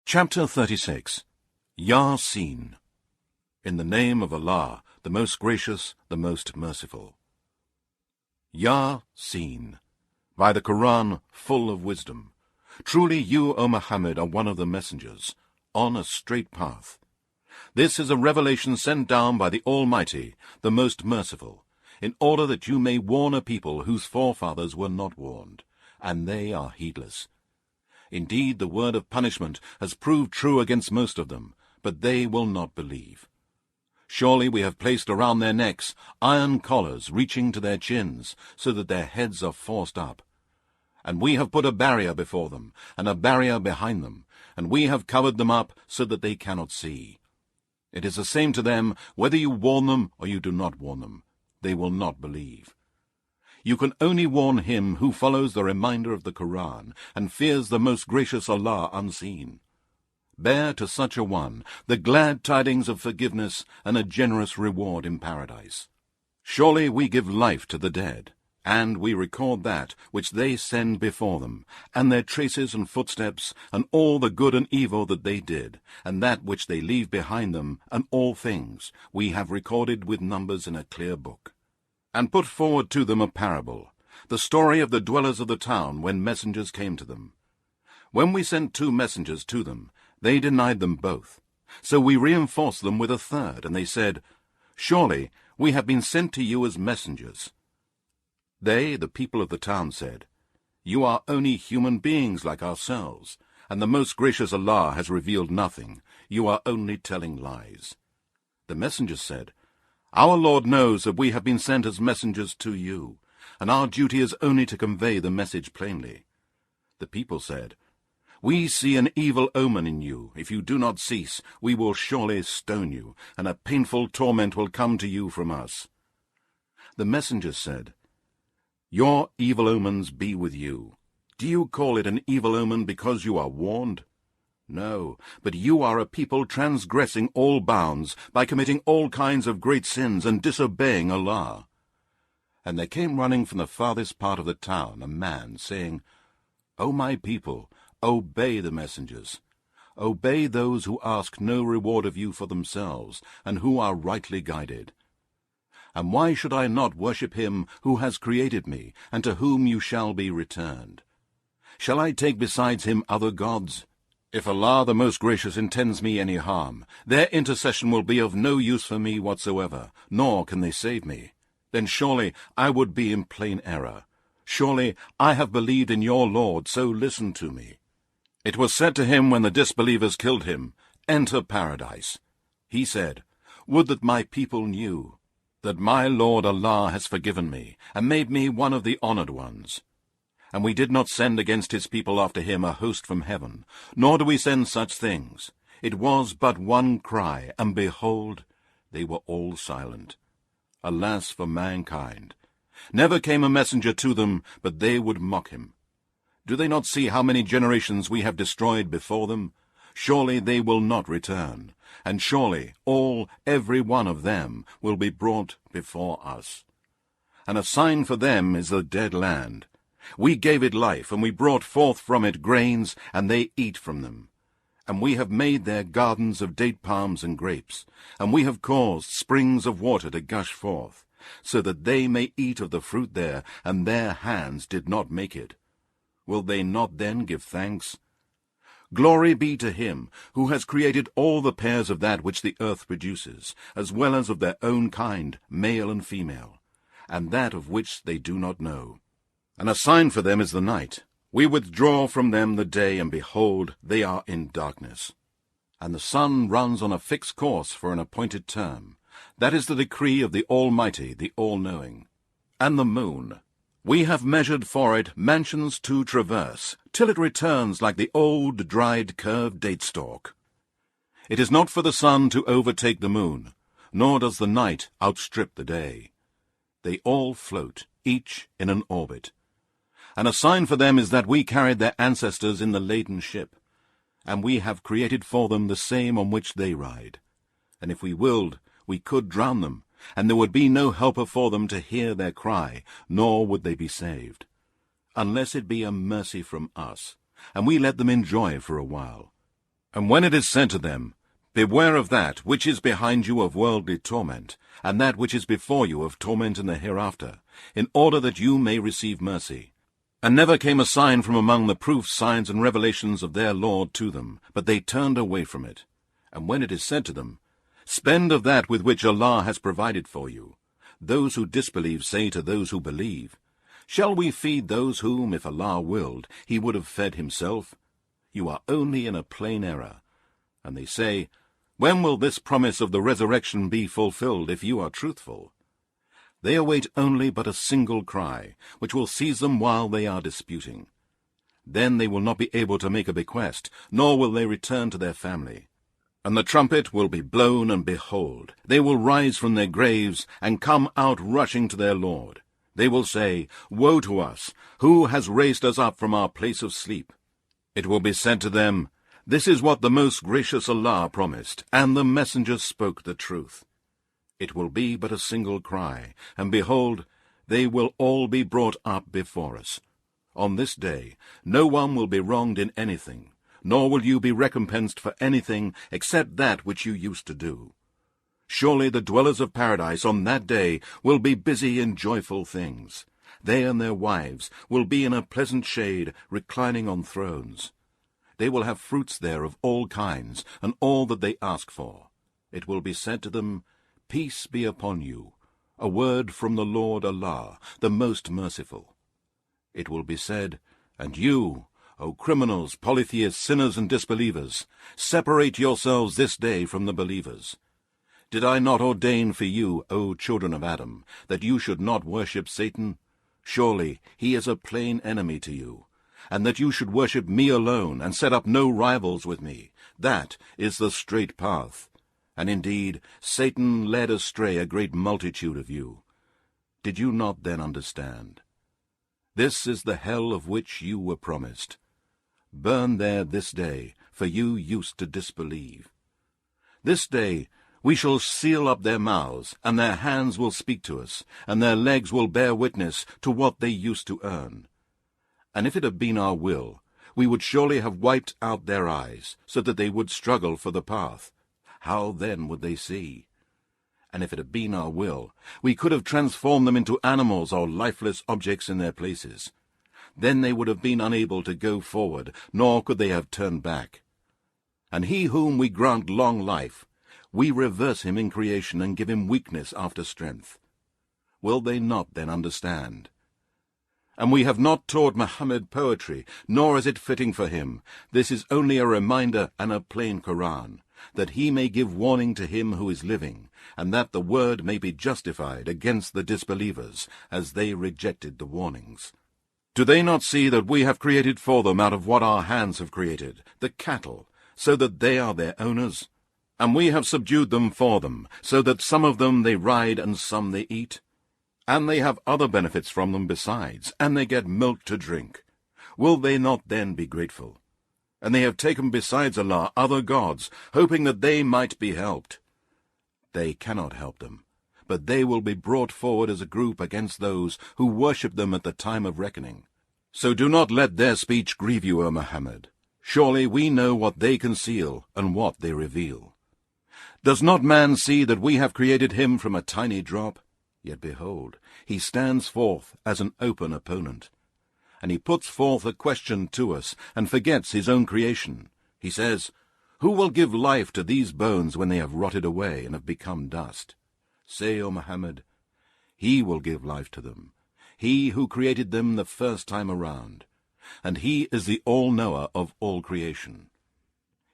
Chapter 36. Yasin. In the name of Allah, the most gracious, the most merciful. Yasin. By the Quran, full of wisdom. Truly you, O Muhammad, are one of the messengers, on a straight path. This is a revelation sent down by the Almighty, the most merciful, in order that you may warn a people whose forefathers were not warned, and they are heedless. Indeed, the word of punishment has proved true against most of them, but they will not believe. Surely we have placed around their necks iron collars reaching to their chins, so that their heads are forced up. And we have put a barrier before them, and a barrier behind them, and we have covered them up so that they cannot see. It is the same to them whether you warn them or you do not warn them. They will not believe. You can only warn him who follows the reminder of the Quran and fears the most gracious Allah unseen. Bear to such a one the glad tidings of forgiveness and a generous reward in paradise. Surely we give life to the dead, and we record that which they send before them, and their traces and footsteps, and all the good and evil that they did, and that which they leave behind them, and all things we have recorded with numbers in a clear book. And put forward to them a parable, the story of the dwellers of the town when messengers came to them. When we sent 2 messengers to them, they denied them both. So we reinforced them with a third, and they said, Surely we have been sent to you as messengers. They, the people of the town, said, You are only human beings like ourselves, and the most gracious Allah has revealed nothing. You are only telling lies. The messengers said, Our Lord knows that we have been sent as messengers to you, and our duty is only to convey the message plainly. The people said, We see an evil omen in you. If you do not cease, we will surely stone you, and a painful torment will come to you from us. The messengers said, Your evil omens be with you. Do you call it an evil omen because you are warned? No, but you are a people transgressing all bounds by committing all kinds of great sins and disobeying Allah. And there came running from the farthest part of the town a man, saying, O my people, obey the messengers. Obey those who ask no reward of you for themselves, and who are rightly guided. And why should I not worship him who has created me, and to whom you shall be returned? Shall I take besides him other gods? If Allah the Most Gracious intends me any harm, their intercession will be of no use for me whatsoever, nor can they save me. Then surely I would be in plain error. Surely I have believed in your Lord, so listen to me. It was said to him when the disbelievers killed him, Enter paradise. He said, Would that my people knew that my Lord Allah has forgiven me, and made me one of the honored ones. And we did not send against his people after him a host from heaven, nor do we send such things. It was but one cry, and behold, they were all silent. Alas for mankind! Never came a messenger to them, but they would mock him. Do they not see how many generations we have destroyed before them? Surely they will not return, and surely every one of them will be brought before us. And a sign for them is the dead land. We gave it life, and we brought forth from it grains, and they eat from them. And we have made their gardens of date palms and grapes, and we have caused springs of water to gush forth, so that they may eat of the fruit there, and their hands did not make it. Will they not then give thanks? Glory be to him who has created all the pairs of that which the earth produces, as well as of their own kind, male and female, and that of which they do not know. And a sign for them is the night. We withdraw from them the day, and behold, they are in darkness. And the sun runs on a fixed course for an appointed term. That is the decree of the Almighty, the All-Knowing. And the moon, we have measured for it mansions to traverse, till it returns like the old, dried, curved date stalk. It is not for the sun to overtake the moon, nor does the night outstrip the day. They all float, each in an orbit. And a sign for them is that we carried their ancestors in the laden ship, and we have created for them the same on which they ride. And if we willed, we could drown them, and there would be no helper for them to hear their cry, nor would they be saved, unless it be a mercy from us, and we let them enjoy for a while. And when it is said to them, Beware of that which is behind you of worldly torment, and that which is before you of torment in the hereafter, in order that you may receive mercy. And never came a sign from among the proofs, signs, and revelations of their Lord to them, but they turned away from it. And when it is said to them, Spend of that with which Allah has provided for you, those who disbelieve say to those who believe, Shall we feed those whom, if Allah willed, He would have fed Himself? You are only in a plain error. And they say, When will this promise of the resurrection be fulfilled, if you are truthful? They await only but a single cry, which will seize them while they are disputing. Then they will not be able to make a bequest, nor will they return to their family. And the trumpet will be blown, and behold, they will rise from their graves, and come out rushing to their Lord. They will say, Woe to us! Who has raised us up from our place of sleep? It will be said to them, This is what the most gracious Allah promised, and the messengers spoke the truth. It will be but a single cry, and behold, they will all be brought up before us. On this day no one will be wronged in anything, nor will you be recompensed for anything except that which you used to do. Surely the dwellers of paradise on that day will be busy in joyful things. They and their wives will be in a pleasant shade, reclining on thrones. They will have fruits there of all kinds, and all that they ask for. It will be said to them, Peace be upon you, a word from the Lord Allah, the most merciful. It will be said, And you, O criminals, polytheists, sinners, and disbelievers, separate yourselves this day from the believers. Did I not ordain for you, O children of Adam, that you should not worship Satan? Surely he is a plain enemy to you, and that you should worship me alone, and set up no rivals with me. That is the straight path. And indeed, Satan led astray a great multitude of you. Did you not then understand? This is the hell of which you were promised. Burn there this day, for you used to disbelieve. This day we shall seal up their mouths, and their hands will speak to us, and their legs will bear witness to what they used to earn. And if it had been our will, we would surely have wiped out their eyes, so that they would struggle for the path. How then would they see? And if it had been our will, we could have transformed them into animals or lifeless objects in their places. Then they would have been unable to go forward, nor could they have turned back. And he whom we grant long life, we reverse him in creation and give him weakness after strength. Will they not then understand? And we have not taught Muhammad poetry, nor is it fitting for him. This is only a reminder and a plain Quran, that he may give warning to him who is living, and that the word may be justified against the disbelievers, as they rejected the warnings. Do they not see that we have created for them out of what our hands have created, the cattle, so that they are their owners? And we have subdued them for them, so that some of them they ride and some they eat. And they have other benefits from them besides, and they get milk to drink. Will they not then be grateful? And they have taken besides Allah other gods, hoping that they might be helped. They cannot help them, but they will be brought forward as a group against those who worship them at the time of reckoning. So do not let their speech grieve you, O Muhammad. Surely we know what they conceal and what they reveal. Does not man see that we have created him from a tiny drop? Yet behold, he stands forth as an open opponent. And he puts forth a question to us, and forgets his own creation. He says, Who will give life to these bones when they have rotted away and have become dust? Say, O Muhammad, He will give life to them, He who created them the first time around, and He is the all-knower of all creation.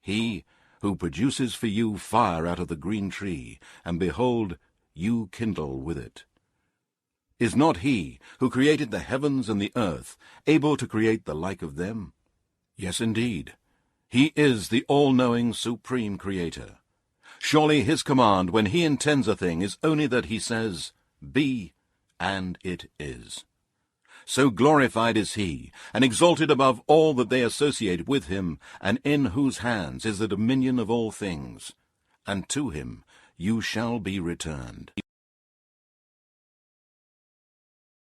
He who produces for you fire out of the green tree, and behold, you kindle with it. Is not He who created the heavens and the earth able to create the like of them? Yes, indeed. He is the all-knowing supreme creator. Surely his command when he intends a thing is only that he says, Be, and it is. So glorified is he, and exalted above all that they associate with him, and in whose hands is the dominion of all things. And to him you shall be returned.